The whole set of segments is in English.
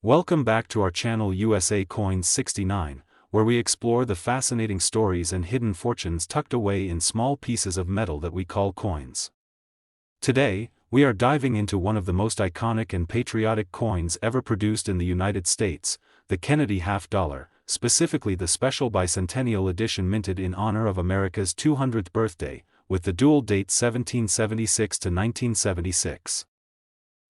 Welcome back to our channel USA Coins 69, where we explore the fascinating stories and hidden fortunes tucked away in small pieces of metal that we call coins. Today, we are diving into one of the most iconic and patriotic coins ever produced in the United States, the Kennedy half-dollar, specifically the special Bicentennial edition minted in honor of America's 200th birthday, with the dual date 1776 to 1976.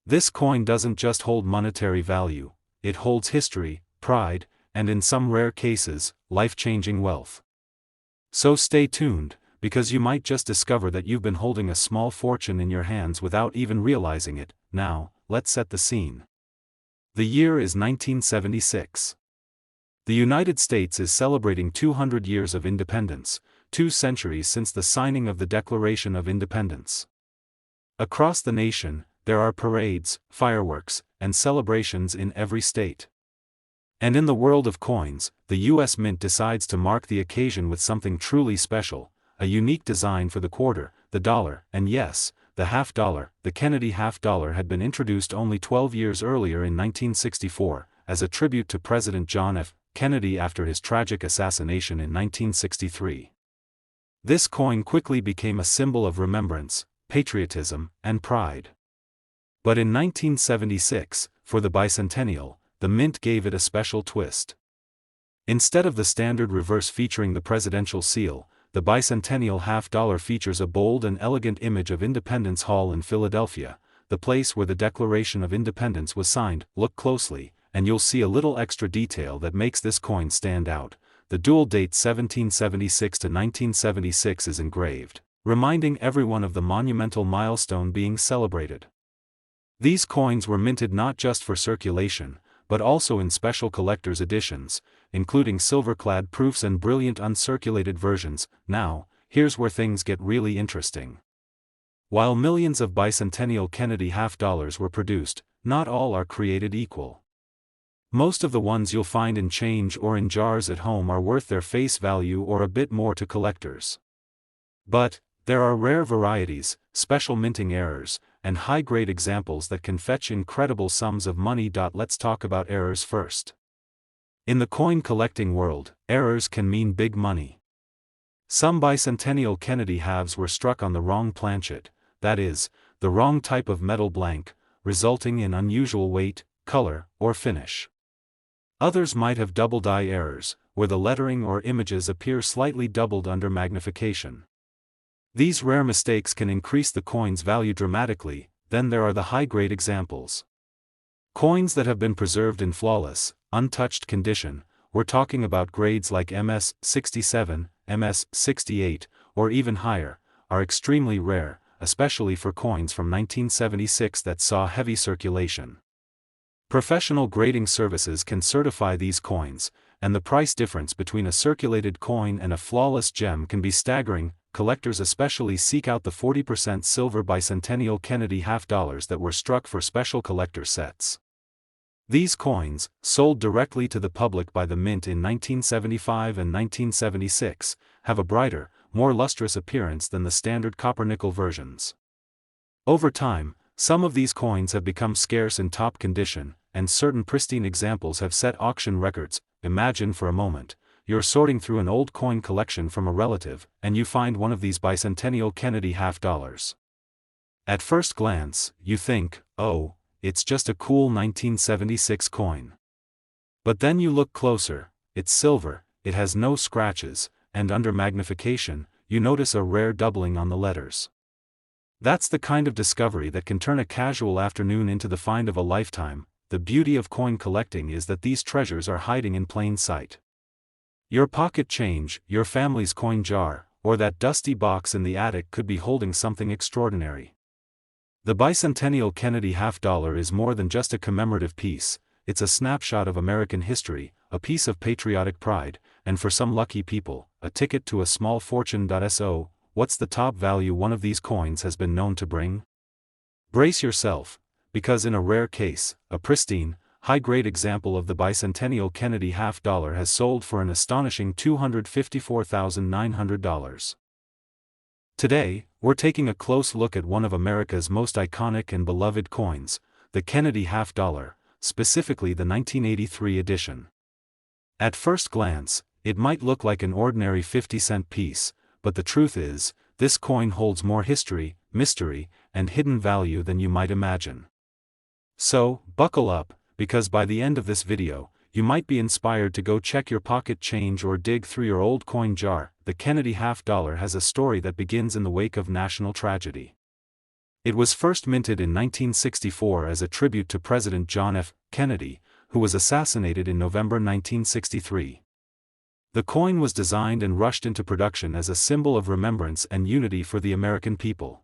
This coin doesn't just hold monetary value, it holds history, pride, and in some rare cases, life-changing wealth. So stay tuned, because you might just discover that you've been holding a small fortune in your hands without even realizing it. Now, let's set the scene. The year is 1976. The United States is celebrating 200 years of independence, 2 centuries since the signing of the Declaration of Independence. Across the nation, there are parades, fireworks, and celebrations in every state. And in the world of coins, the U.S. Mint decides to mark the occasion with something truly special, a unique design for the quarter, the dollar, and yes, the half-dollar. The Kennedy half-dollar had been introduced only 12 years earlier in 1964, as a tribute to President John F. Kennedy after his tragic assassination in 1963. This coin quickly became a symbol of remembrance, patriotism, and pride. But in 1976, for the Bicentennial, the Mint gave it a special twist. Instead of the standard reverse featuring the presidential seal, the Bicentennial half-dollar features a bold and elegant image of Independence Hall in Philadelphia, the place where the Declaration of Independence was signed. Look closely, and you'll see a little extra detail that makes this coin stand out. The dual date 1776 to 1976 is engraved, reminding everyone of the monumental milestone being celebrated. These coins were minted not just for circulation, but also in special collector's editions, including silver-clad proofs and brilliant uncirculated versions. Now, here's where things get really interesting. While millions of Bicentennial Kennedy half-dollars were produced, not all are created equal. Most of the ones you'll find in change or in jars at home are worth their face value or a bit more to collectors. But there are rare varieties, special minting errors, and high-grade examples that can fetch incredible sums of money. Let's talk about errors first. In the coin collecting world, errors can mean big money. Some Bicentennial Kennedy halves were struck on the wrong planchet, that is, the wrong type of metal blank, resulting in unusual weight, color, or finish. Others might have double die errors, where the lettering or images appear slightly doubled under magnification. These rare mistakes can increase the coin's value dramatically. Then there are the high-grade examples. Coins that have been preserved in flawless, untouched condition. We're talking about grades like MS-67, MS-68, or even higher, are extremely rare, especially for coins from 1976 that saw heavy circulation. Professional grading services can certify these coins, and the price difference between a circulated coin and a flawless gem can be staggering. Collectors especially seek out the 40% silver Bicentennial Kennedy half-dollars that were struck for special collector sets. These coins, sold directly to the public by the Mint in 1975 and 1976, have a brighter, more lustrous appearance than the standard copper-nickel versions. Over time, some of these coins have become scarce in top condition, and certain pristine examples have set auction records. Imagine for a moment, you're sorting through an old coin collection from a relative, and you find one of these Bicentennial Kennedy half-dollars. At first glance, you think, oh, it's just a cool 1976 coin. But then you look closer, it's silver, it has no scratches, and under magnification, you notice a rare doubling on the letters. That's the kind of discovery that can turn a casual afternoon into the find of a lifetime. The beauty of coin collecting is that these treasures are hiding in plain sight. Your pocket change, your family's coin jar, or that dusty box in the attic could be holding something extraordinary. The Bicentennial Kennedy half-dollar is more than just a commemorative piece, it's a snapshot of American history, a piece of patriotic pride, and for some lucky people, a ticket to a small fortune. So, what's the top value one of these coins has been known to bring? Brace yourself, because in a rare case, a pristine, high-grade example of the Bicentennial Kennedy half-dollar has sold for an astonishing $254,900. Today, we're taking a close look at one of America's most iconic and beloved coins, the Kennedy half-dollar, specifically the 1983 edition. At first glance, it might look like an ordinary 50-cent piece, but the truth is, this coin holds more history, mystery, and hidden value than you might imagine. So, buckle up, because by the end of this video, you might be inspired to go check your pocket change or dig through your old coin jar. The Kennedy half-dollar has a story that begins in the wake of national tragedy. It was first minted in 1964 as a tribute to President John F. Kennedy, who was assassinated in November 1963. The coin was designed and rushed into production as a symbol of remembrance and unity for the American people.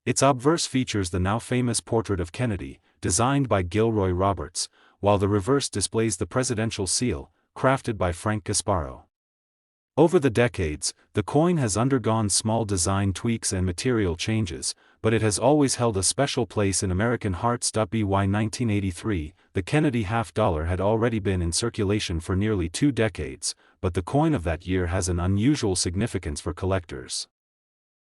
Its obverse features the now famous portrait of Kennedy, designed by Gilroy Roberts, while the reverse displays the presidential seal, crafted by Frank Gasparo. Over the decades, the coin has undergone small design tweaks and material changes, but it has always held a special place in American hearts. By 1983, the Kennedy half-dollar had already been in circulation for nearly 2 decades, but the coin of that year has an unusual significance for collectors.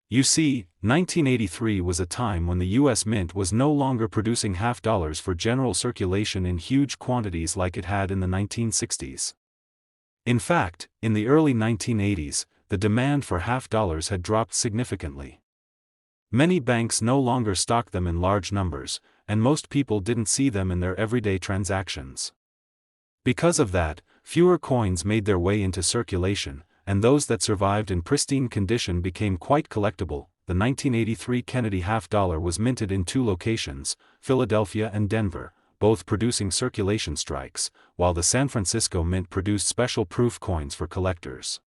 You see, 1983 was a time when the U.S. Mint was no longer producing half-dollars for general circulation in huge quantities like it had in the 1960s. In fact, in the early 1980s, the demand for half-dollars had dropped significantly. Many banks no longer stocked them in large numbers, and most people didn't see them in their everyday transactions. Because of that, fewer coins made their way into circulation, and those that survived in pristine condition became quite collectible. The 1983 Kennedy half-dollar was minted in 2 locations, Philadelphia and Denver, both producing circulation strikes, while the San Francisco Mint produced special proof coins for collectors.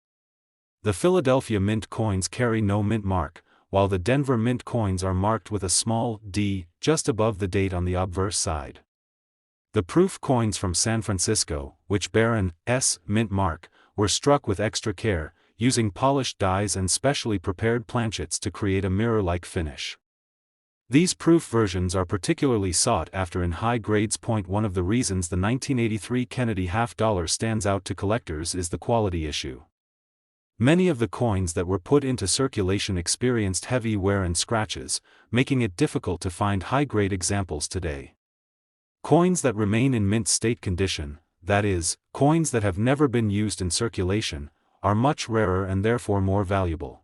The Philadelphia Mint coins carry no mint mark, while the Denver Mint coins are marked with a small D just above the date on the obverse side. The proof coins from San Francisco, which bear an S mint mark, were struck with extra care, using polished dies and specially prepared planchets to create a mirror-like finish. These proof versions are particularly sought after in high grades. One of the reasons the 1983 Kennedy half-dollar stands out to collectors is the quality issue. Many of the coins that were put into circulation experienced heavy wear and scratches, making it difficult to find high-grade examples today. Coins that remain in mint state condition, that is, coins that have never been used in circulation, are much rarer and therefore more valuable.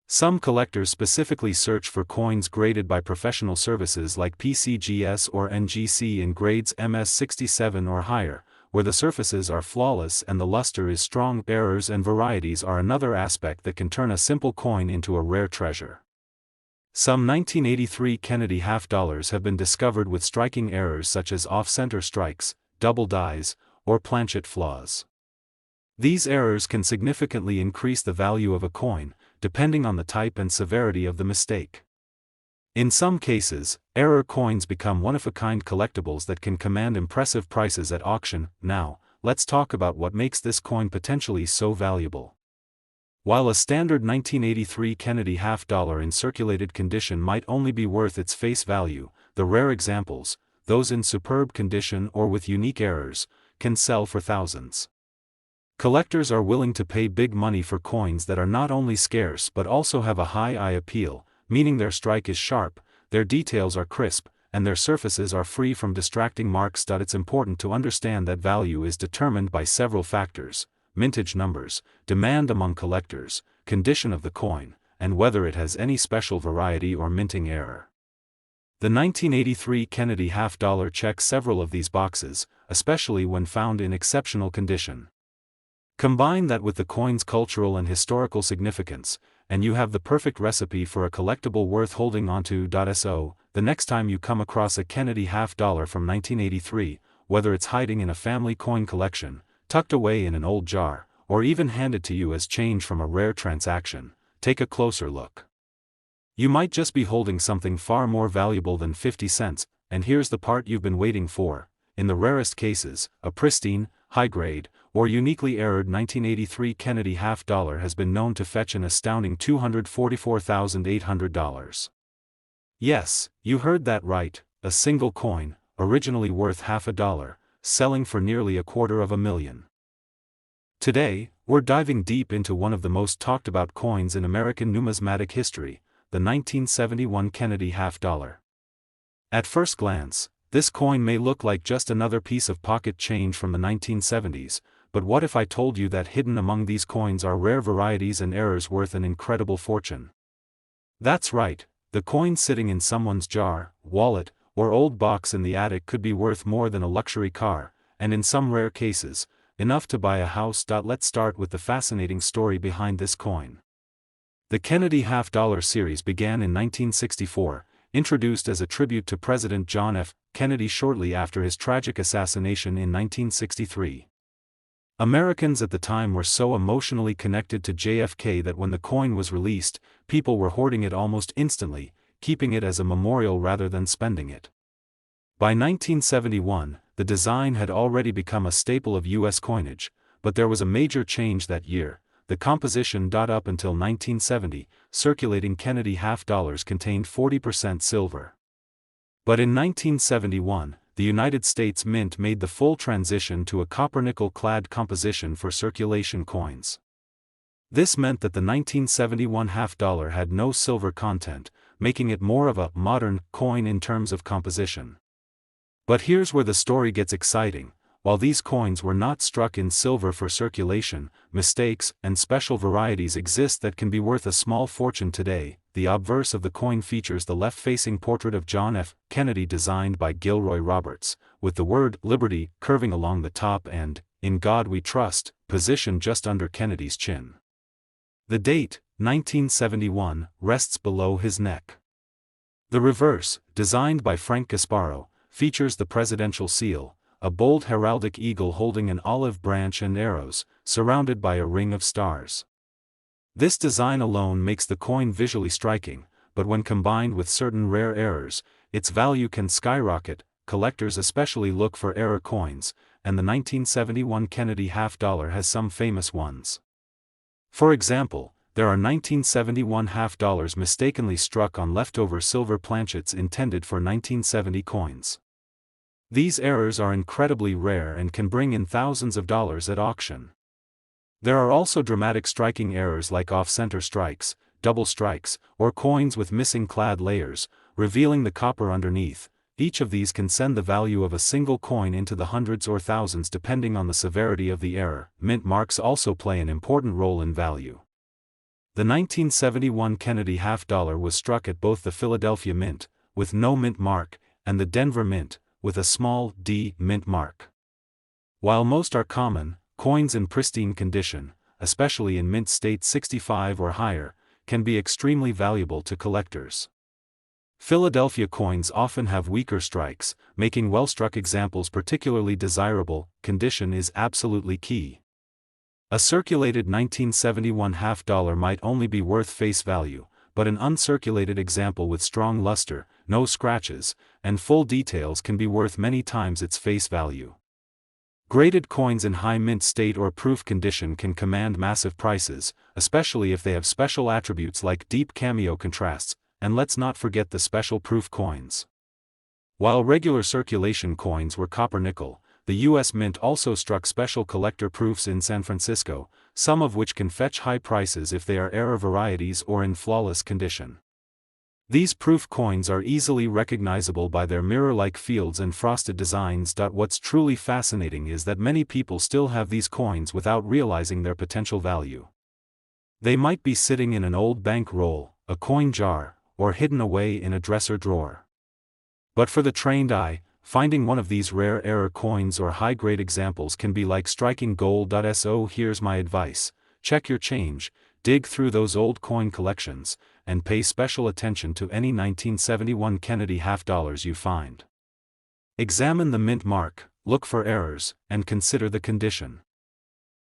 Some collectors specifically search for coins graded by professional services like PCGS or NGC in grades MS67 or higher, where the surfaces are flawless and the luster is strong. Errors and varieties are another aspect that can turn a simple coin into a rare treasure. Some 1983 Kennedy half-dollars have been discovered with striking errors such as off-center strikes, double dies, or planchet flaws. These errors can significantly increase the value of a coin, depending on the type and severity of the mistake. In some cases, error coins become one-of-a-kind collectibles that can command impressive prices at auction. Now, let's talk about what makes this coin potentially so valuable. While a standard 1983 Kennedy half-dollar in circulated condition might only be worth its face value, the rare examples, those in superb condition or with unique errors, can sell for thousands. Collectors are willing to pay big money for coins that are not only scarce but also have a high eye appeal, meaning their strike is sharp, their details are crisp, and their surfaces are free from distracting marks. It's important to understand that value is determined by several factors: mintage numbers, demand among collectors, condition of the coin, and whether it has any special variety or minting error. The 1983 Kennedy half-dollar checks several of these boxes, especially when found in exceptional condition. Combine that with the coin's cultural and historical significance, and you have the perfect recipe for a collectible worth holding onto. So, the next time you come across a Kennedy half-dollar from 1983, whether it's hiding in a family coin collection, tucked away in an old jar, or even handed to you as change from a rare transaction, take a closer look. You might just be holding something far more valuable than 50 cents, and here's the part you've been waiting for. In the rarest cases, a pristine, high-grade, or uniquely errored 1983 Kennedy half-dollar has been known to fetch an astounding $244,800. Yes, you heard that right, a single coin, originally worth half a dollar, selling for nearly $250,000. Today, we're diving deep into one of the most talked about coins in American numismatic history, the 1971 Kennedy half-dollar. At first glance, This coin may look like just another piece of pocket change from the 1970s, but what if I told you that hidden among these coins are rare varieties and errors worth an incredible fortune? That's right, the coin sitting in someone's jar, wallet, or old box in the attic could be worth more than a luxury car, and in some rare cases, enough to buy a house. Let's start with the fascinating story behind this coin. The Kennedy half-dollar series began in 1964, introduced as a tribute to President John F. Kennedy shortly after his tragic assassination in 1963. Americans at the time were so emotionally connected to JFK that when the coin was released, people were hoarding it almost instantly, keeping it as a memorial rather than spending it. By 1971, the design had already become a staple of U.S. coinage, but there was a major change that year. The composition. Up until 1970, circulating Kennedy half-dollars contained 40% silver. But in 1971, the United States Mint made the full transition to a copper-nickel-clad composition for circulation coins. This meant that the 1971 half-dollar had no silver content, making it more of a modern coin in terms of composition. But here's where the story gets exciting. While these coins were not struck in silver for circulation, mistakes and special varieties exist that can be worth a small fortune today. The obverse of the coin features the left-facing portrait of John F. Kennedy designed by Gilroy Roberts, with the word Liberty curving along the top and, "In God We Trust," positioned just under Kennedy's chin. The date, 1971, rests below his neck. The reverse, designed by Frank Gasparo, features the presidential seal, a bold heraldic eagle holding an olive branch and arrows, surrounded by a ring of stars. This design alone makes the coin visually striking, but when combined with certain rare errors, its value can skyrocket. Collectors especially look for error coins, and the 1971 Kennedy half-dollar has some famous ones. For example, there are 1971 half-dollars mistakenly struck on leftover silver planchets intended for 1970 coins. These errors are incredibly rare and can bring in thousands of dollars at auction. There are also dramatic striking errors like off-center strikes, double strikes, or coins with missing clad layers, revealing the copper underneath. Each of these can send the value of a single coin into the hundreds or thousands depending on the severity of the error. Mint marks also play an important role in value. The 1971 Kennedy half-dollar was struck at both the Philadelphia Mint, with no mint mark, and the Denver Mint, with a small D mint mark. While most are common, coins in pristine condition, especially in mint state 65 or higher, can be extremely valuable to collectors. Philadelphia coins often have weaker strikes, making well-struck examples particularly desirable. Condition is absolutely key. A circulated 1971 half-dollar might only be worth face value, but an uncirculated example with strong luster, no scratches, and full details can be worth many times its face value. Graded coins in high mint state or proof condition can command massive prices, especially if they have special attributes like deep cameo contrasts, and let's not forget the special proof coins. While regular circulation coins were copper-nickel, the U.S. Mint also struck special collector proofs in San Francisco, some of which can fetch high prices if they are error varieties or in flawless condition. These proof coins are easily recognizable by their mirror-like fields and frosted designs. What's truly fascinating is that many people still have these coins without realizing their potential value. They might be sitting in an old bank roll, a coin jar, or hidden away in a dresser drawer. But for the trained eye, finding one of these rare error coins or high-grade examples can be like striking gold. So here's my advice: check your change, dig through those old coin collections, and pay special attention to any 1971 Kennedy half-dollars you find. Examine the mint mark, look for errors, and consider the condition.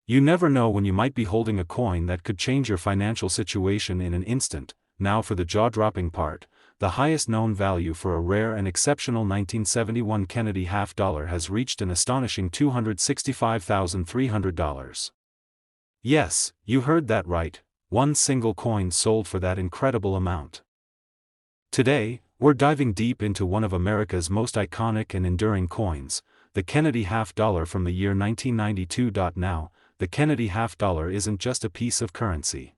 You never know when you might be holding a coin that could change your financial situation in an instant. Now for the jaw-dropping part. The highest known value for a rare and exceptional 1971 Kennedy half-dollar has reached an astonishing $265,300. Yes, you heard that right, one single coin sold for that incredible amount. Today, we're diving deep into one of America's most iconic and enduring coins, the Kennedy half-dollar from the year 1992. Now, the Kennedy half-dollar isn't just a piece of currency.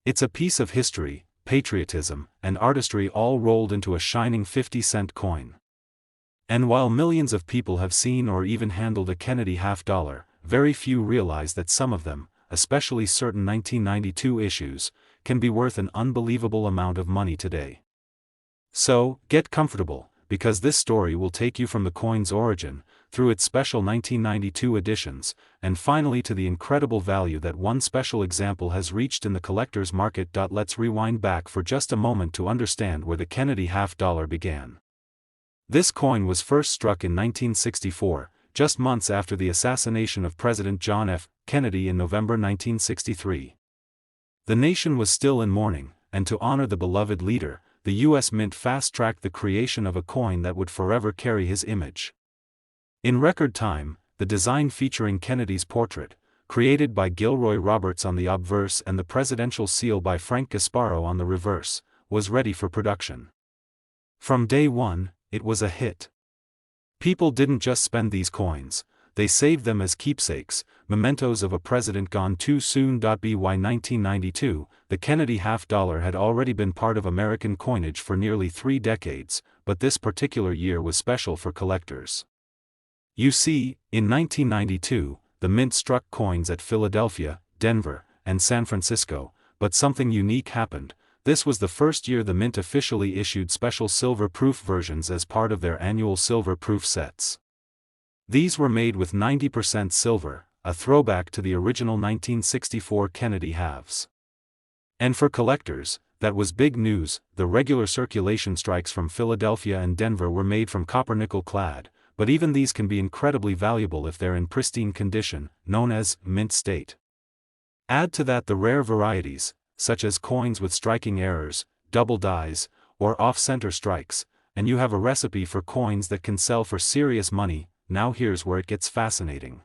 It's a piece of history, patriotism, and artistry all rolled into a shining 50-cent coin. And while millions of people have seen or even handled a Kennedy half-dollar, very few realize that some of them, especially certain 1992 issues, can be worth an unbelievable amount of money today. So, get comfortable, because this story will take you from the coin's origin, through its special 1992 editions, and finally to the incredible value that one special example has reached in the collector's market. Let's rewind back for just a moment to understand where the Kennedy half-dollar began. This coin was first struck in 1964, just months after the assassination of President John F. Kennedy in November 1963. The nation was still in mourning, and to honor the beloved leader, the U.S. Mint fast-tracked the creation of a coin that would forever carry his image. In record time, the design featuring Kennedy's portrait, created by Gilroy Roberts on the obverse and the presidential seal by Frank Gasparo on the reverse, was ready for production. From day one, it was a hit. People didn't just spend these coins, they saved them as keepsakes, mementos of a president gone too soon. By 1992, the Kennedy half-dollar had already been part of American coinage for nearly 3 decades, but this particular year was special for collectors. You see, in 1992, the Mint struck coins at Philadelphia, Denver, and San Francisco, but something unique happened. This was the first year the Mint officially issued special silver-proof versions as part of their annual silver-proof sets. These were made with 90% silver, a throwback to the original 1964 Kennedy halves. And for collectors, that was big news. The regular circulation strikes from Philadelphia and Denver were made from copper-nickel clad, but even these can be incredibly valuable if they're in pristine condition, known as mint state. Add to that the rare varieties, such as coins with striking errors, double dies, or off-center strikes, and you have a recipe for coins that can sell for serious money. Now here's where it gets fascinating.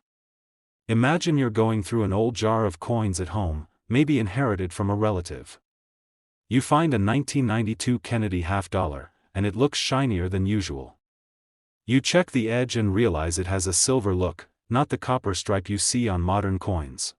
Imagine you're going through an old jar of coins at home, maybe inherited from a relative. You find a 1992 Kennedy half-dollar, and it looks shinier than usual. You check the edge and realize it has a silver look, not the copper stripe you see on modern coins.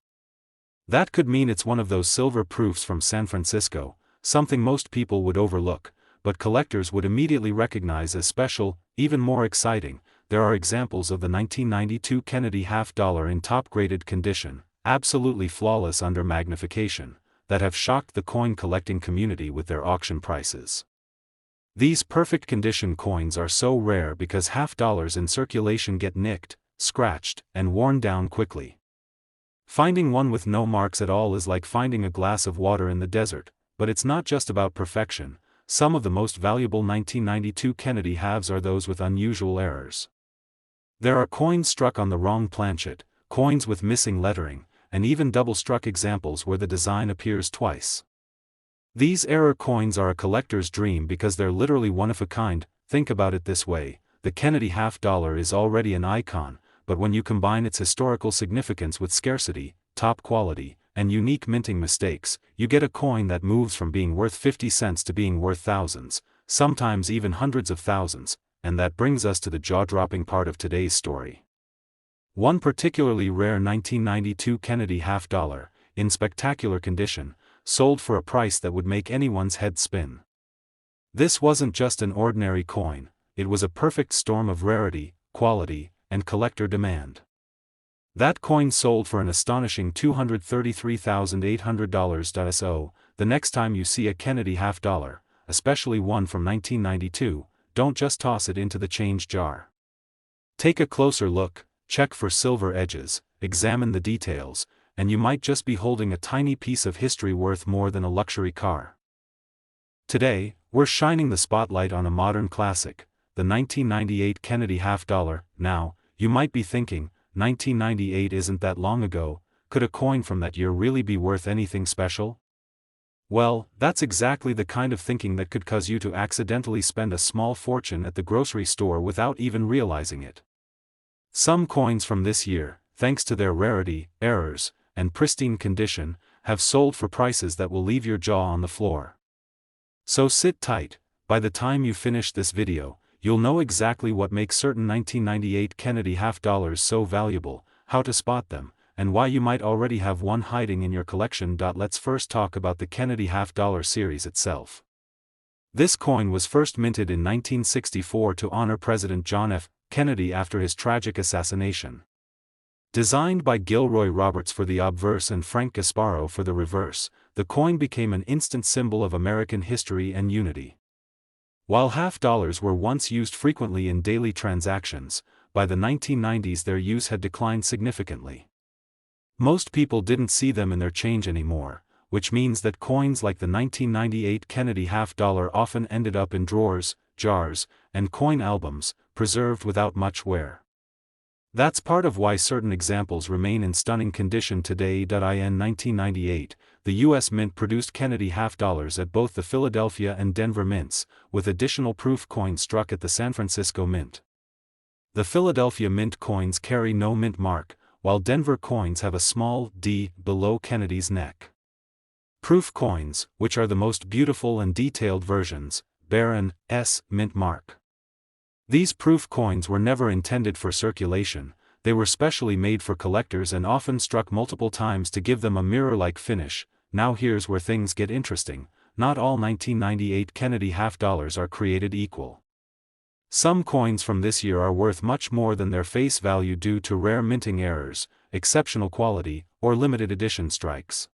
That could mean it's one of those silver proofs from San Francisco, something most people would overlook, but collectors would immediately recognize as special. Even more exciting, there are examples of the 1992 Kennedy half-dollar in top-graded condition, absolutely flawless under magnification, that have shocked the coin collecting community with their auction prices. These perfect condition coins are so rare because half-dollars in circulation get nicked, scratched, and worn down quickly. Finding one with no marks at all is like finding a glass of water in the desert, but it's not just about perfection. Some of the most valuable 1992 Kennedy halves are those with unusual errors. There are coins struck on the wrong planchet, coins with missing lettering, and even double-struck examples where the design appears twice. These error coins are a collector's dream because they're literally one of a kind. Think about it this way, the Kennedy half-dollar is already an icon, but when you combine its historical significance with scarcity, top quality, and unique minting mistakes, you get a coin that moves from being worth 50 cents to being worth thousands, sometimes even hundreds of thousands, and that brings us to the jaw-dropping part of today's story. One particularly rare 1992 Kennedy half-dollar, in spectacular condition, sold for a price that would make anyone's head spin. This wasn't just an ordinary coin, it was a perfect storm of rarity, quality, and collector demand. That coin sold for an astonishing $233,800. So, the next time you see a Kennedy half-dollar, especially one from 1992, don't just toss it into the change jar. Take a closer look, check for silver edges, examine the details, and you might just be holding a tiny piece of history worth more than a luxury car. Today, we're shining the spotlight on a modern classic, the 1998 Kennedy half-dollar. Now, you might be thinking, 1998 isn't that long ago, could a coin from that year really be worth anything special? Well, that's exactly the kind of thinking that could cause you to accidentally spend a small fortune at the grocery store without even realizing it. Some coins from this year, thanks to their rarity, errors, and pristine condition, have sold for prices that will leave your jaw on the floor. So sit tight, by the time you finish this video, you'll know exactly what makes certain 1998 Kennedy half-dollars so valuable, how to spot them, and why you might already have one hiding in your collection. Let's first talk about the Kennedy half-dollar series itself. This coin was first minted in 1964 to honor President John F. Kennedy after his tragic assassination. Designed by Gilroy Roberts for the obverse and Frank Gasparo for the reverse, the coin became an instant symbol of American history and unity. While half dollars were once used frequently in daily transactions, by the 1990s their use had declined significantly. Most people didn't see them in their change anymore, which means that coins like the 1998 Kennedy half-dollar often ended up in drawers, jars, and coin albums, preserved without much wear. That's part of why certain examples remain in stunning condition today. In 1998, the U.S. Mint produced Kennedy half-dollars at both the Philadelphia and Denver mints, with additional proof coins struck at the San Francisco Mint. The Philadelphia Mint coins carry no mint mark, while Denver coins have a small D below Kennedy's neck. Proof coins, which are the most beautiful and detailed versions, bear an S mint mark. These proof coins were never intended for circulation, they were specially made for collectors and often struck multiple times to give them a mirror-like finish. Now here's where things get interesting: not all 1998 Kennedy half-dollars are created equal. Some coins from this year are worth much more than their face value due to rare minting errors, exceptional quality, or limited edition strikes.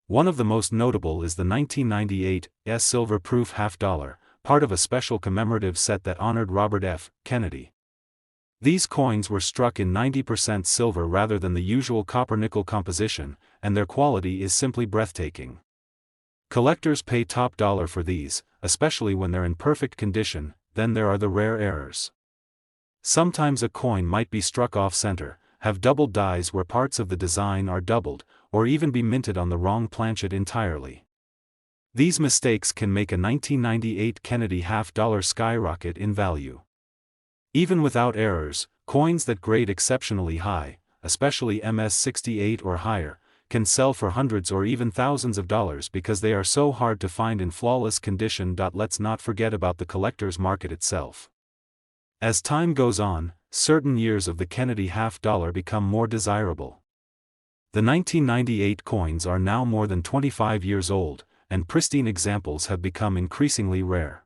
One of the most notable is the 1998 silver proof half-dollar, part of a special commemorative set that honored Robert F. Kennedy. These coins were struck in 90% silver rather than the usual copper-nickel composition, and their quality is simply breathtaking. Collectors pay top dollar for these, especially when they're in perfect condition. Then there are the rare errors. Sometimes a coin might be struck off-center, have doubled dies where parts of the design are doubled, or even be minted on the wrong planchet entirely. These mistakes can make a 1998 Kennedy half-dollar skyrocket in value. Even without errors, coins that grade exceptionally high, especially MS-68 or higher, can sell for hundreds or even thousands of dollars because they are so hard to find in flawless condition. Let's not forget about the collector's market itself. As time goes on, certain years of the Kennedy half-dollar become more desirable. The 1998 coins are now more than 25 years old, and pristine examples have become increasingly rare.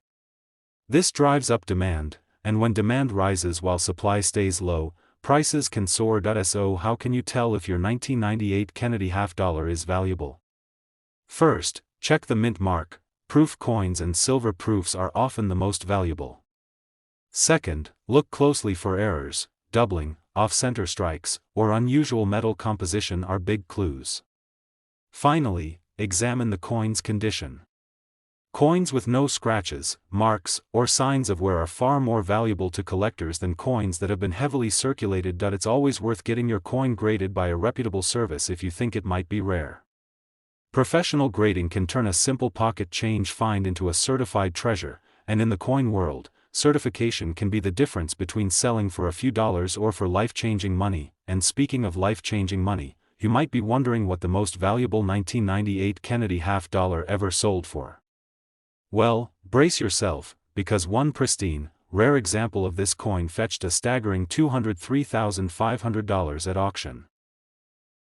This drives up demand, and when demand rises while supply stays low, prices can soar. So how can you tell if your 1998 Kennedy half-dollar is valuable? First, check the mint mark. Proof coins and silver proofs are often the most valuable. Second, look closely for errors. Doubling, off-center strikes, or unusual metal composition are big clues. Finally, examine the coin's condition. Coins with no scratches, marks, or signs of wear are far more valuable to collectors than coins that have been heavily circulated. It's always worth getting your coin graded by a reputable service if you think it might be rare. Professional grading can turn a simple pocket change find into a certified treasure, and in the coin world, certification can be the difference between selling for a few dollars or for life-changing money. And speaking of life-changing money, you might be wondering what the most valuable 1998 Kennedy half-dollar ever sold for. Well, brace yourself, because one pristine, rare example of this coin fetched a staggering $203,500 at auction.